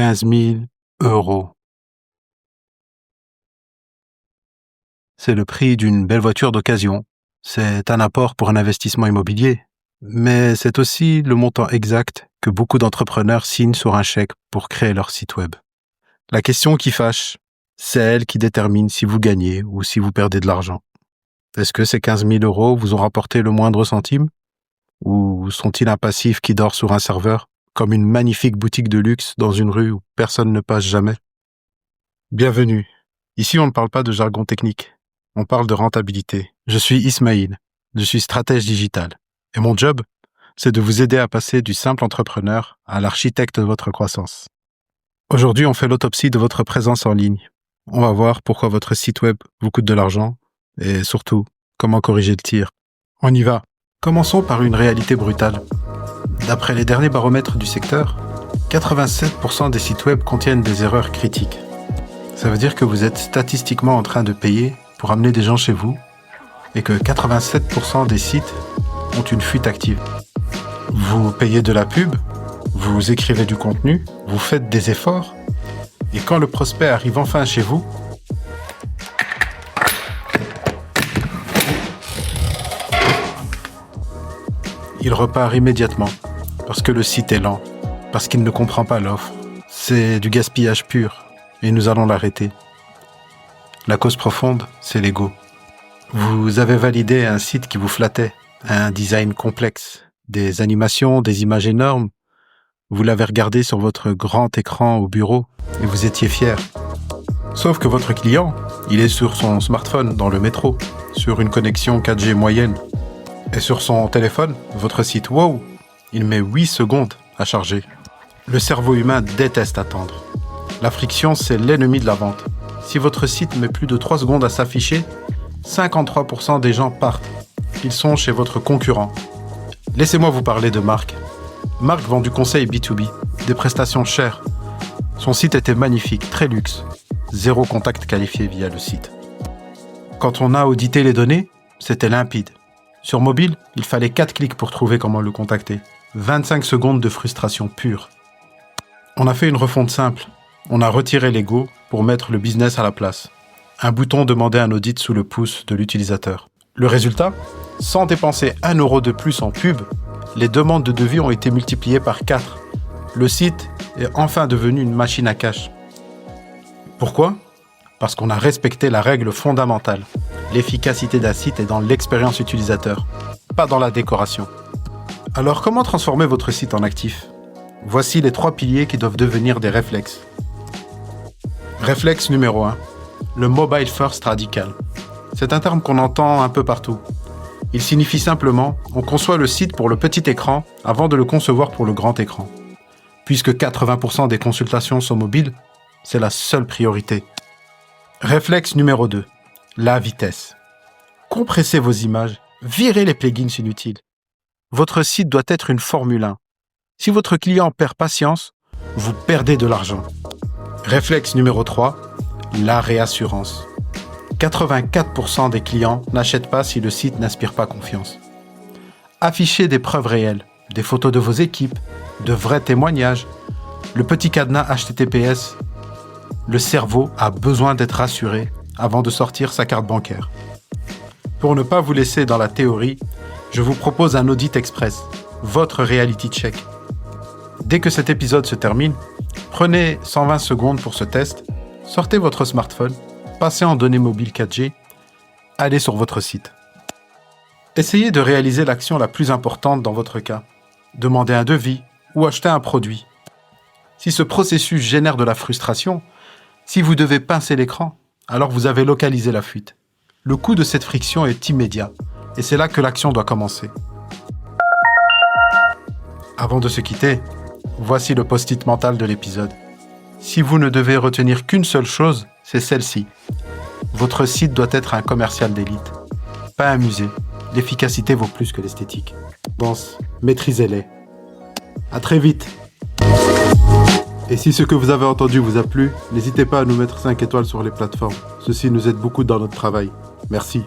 15 000 euros. C'est le prix d'une belle voiture d'occasion. C'est un apport pour un investissement immobilier. Mais c'est aussi le montant exact que beaucoup d'entrepreneurs signent sur un chèque pour créer leur site web. La question qui fâche, c'est elle qui détermine si vous gagnez ou si vous perdez de l'argent. Est-ce que ces 15 000 euros vous ont rapporté le moindre centime? Ou sont-ils un passif qui dort sur un serveur, comme une magnifique boutique de luxe dans une rue où personne ne passe jamais? Bienvenue. Ici, on ne parle pas de jargon technique. On parle de rentabilité. Je suis Ismaïl. Je suis stratège digital. Et mon job, c'est de vous aider à passer du simple entrepreneur à l'architecte de votre croissance. Aujourd'hui, on fait l'autopsie de votre présence en ligne. On va voir pourquoi votre site web vous coûte de l'argent et surtout, comment corriger le tir. On y va. Commençons par une réalité brutale. D'après les derniers baromètres du secteur, 87% des sites web contiennent des erreurs critiques. Ça veut dire que vous êtes statistiquement en train de payer pour amener des gens chez vous et que 87% des sites ont une fuite active. Vous payez de la pub, vous écrivez du contenu, vous faites des efforts et quand le prospect arrive enfin chez vous, il repart immédiatement parce que le site est lent, parce qu'il ne comprend pas l'offre. C'est du gaspillage pur et nous allons l'arrêter. La cause profonde, c'est l'ego. Vous avez validé un site qui vous flattait, un design complexe, des animations, des images énormes. Vous l'avez regardé sur votre grand écran au bureau et vous étiez fier. Sauf que votre client, il est sur son smartphone dans le métro, sur une connexion 4G moyenne. Et sur son téléphone, votre site wow, il met 8 secondes à charger. Le cerveau humain déteste attendre. La friction, c'est l'ennemi de la vente. Si votre site met plus de 3 secondes à s'afficher, 53% des gens partent. Ils sont chez votre concurrent. Laissez-moi vous parler de Marc. Marc vend du conseil B2B, des prestations chères. Son site était magnifique, très luxe. 0 contact qualifié via le site. Quand on a audité les données, c'était limpide. Sur mobile, il fallait 4 clics pour trouver comment le contacter. 25 secondes de frustration pure. On a fait une refonte simple. On a retiré l'ego pour mettre le business à la place. Un bouton demander un audit sous le pouce de l'utilisateur. Le résultat, sans dépenser 1 euro de plus en pub, les demandes de devis ont été multipliées par 4. Le site est enfin devenu une machine à cash. Pourquoi ? Parce qu'on a respecté la règle fondamentale. L'efficacité d'un site est dans l'expérience utilisateur, pas dans la décoration. Alors comment transformer votre site en actif ? Voici les 3 piliers qui doivent devenir des réflexes. Réflexe numéro 1. Le mobile first radical. C'est un terme qu'on entend un peu partout. Il signifie simplement on conçoit le site pour le petit écran avant de le concevoir pour le grand écran. Puisque 80% des consultations sont mobiles, c'est la seule priorité. Réflexe numéro 2. La vitesse. Compressez vos images, virez les plugins inutiles. Votre site doit être une Formule 1. Si votre client perd patience, vous perdez de l'argent. Réflexe numéro 3. La réassurance. 84% des clients n'achètent pas si le site n'inspire pas confiance. Affichez des preuves réelles, des photos de vos équipes, de vrais témoignages, le petit cadenas HTTPS. Le cerveau a besoin d'être rassuré avant de sortir sa carte bancaire. Pour ne pas vous laisser dans la théorie, je vous propose un audit express, votre reality check. Dès que cet épisode se termine, prenez 120 secondes pour ce test, sortez votre smartphone, passez en données mobiles 4G, allez sur votre site. Essayez de réaliser l'action la plus importante dans votre cas. Demandez un devis ou acheter un produit. Si ce processus génère de la frustration, si vous devez pincer l'écran, alors vous avez localisé la fuite. Le coût de cette friction est immédiat et c'est là que l'action doit commencer. Avant de se quitter, voici le post-it mental de l'épisode. Si vous ne devez retenir qu'une seule chose, c'est celle-ci. Votre site doit être un commercial d'élite, pas un musée. L'efficacité vaut plus que l'esthétique. Pense, maîtrisez-les. À très vite. Et si ce que vous avez entendu vous a plu, n'hésitez pas à nous mettre 5 étoiles sur les plateformes. Ceci nous aide beaucoup dans notre travail. Merci.